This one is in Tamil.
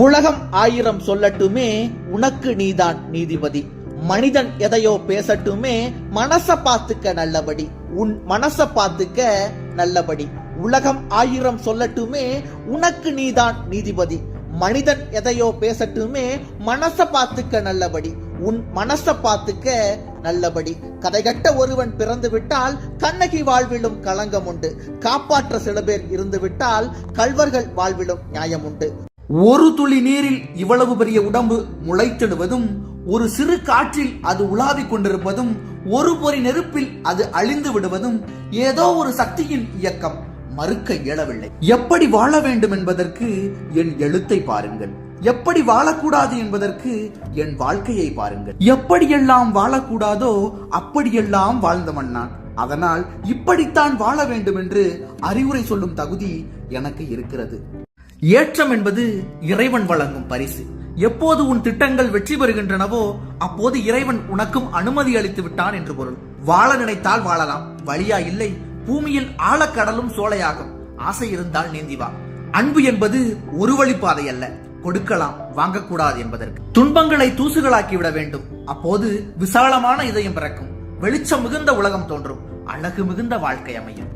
உலகம் ஆயிரம் சொல்லட்டுமே, உனக்கு நீதான் நீதிபதி. மனிதன் எதையோ பேசட்டுமே, மனச பாத்துக்க நல்லபடி. உன் மனச பாத்துக்க நல்லபடி. உலகம் ஆயிரம் சொல்லட்டுமே, உனக்கு நீதான் நீதிபதி. மனிதன் எதையோ பேசட்டுமே, மனச பாத்துக்க நல்லபடி. உன் மனச பாத்துக்க நல்லபடி. கதைகட்ட ஒருவன் பிறந்து விட்டால் கண்ணகி வாழ்விலும் களங்கம் உண்டு. காப்பாற்ற சில பேர் இருந்து விட்டால் கள்வர்கள் வாழ்விலும் நியாயம் உண்டு. ஒரு துளி நீரில் இவ்வளவு பெரிய உடம்பு முளைத்திடுவதும், ஒரு சிறு காற்றில் அது உலாவிக் கொண்டிருப்பதும், ஒரு பொறி நெருப்பில் அது அழிந்து விடுவதும் ஏதோ ஒரு சக்தியின் இயக்கம், மறுக்க இயலவில்லை. எப்படி வாழ வேண்டும் என்பதற்கு என் எழுத்தை பாருங்கள், எப்படி வாழக்கூடாது என்பதற்கு என் வாழ்க்கையை பாருங்கள். எப்படியெல்லாம் வாழக்கூடாதோ அப்படியெல்லாம் வாழ்ந்தவன் நான். அதனால் இப்படித்தான் வாழ வேண்டும் என்று அறிவுரை சொல்லும் தகுதி எனக்கு இருக்கிறது. ஏற்றம் என்பது இறைவன் வழங்கும் பரிசு. எப்போது உன் திட்டங்கள் வெற்றி பெறுகின்றனவோ அப்போது இறைவன் உனக்கும் அனுமதி அளித்து விட்டான் என்று பொருள். வாழ நினைத்தால் வாழலாம், வழியா இல்லை. பூமியில் ஆழக்கடலும் சோலையாகும். ஆசை இருந்தால் நீந்தி வா. அன்பு என்பது ஒரு வழிப்பாதை அல்ல, கொடுக்கலாம் வாங்கக்கூடாது என்பதற்கு. துன்பங்களை தூசுகளாக்கி விட வேண்டும், அப்போது விசாலமான இதயம் பிறக்கும். வெளிச்சம் மிகுந்த உலகம் தோன்றும், அழகு மிகுந்த வாழ்க்கை அமையும்.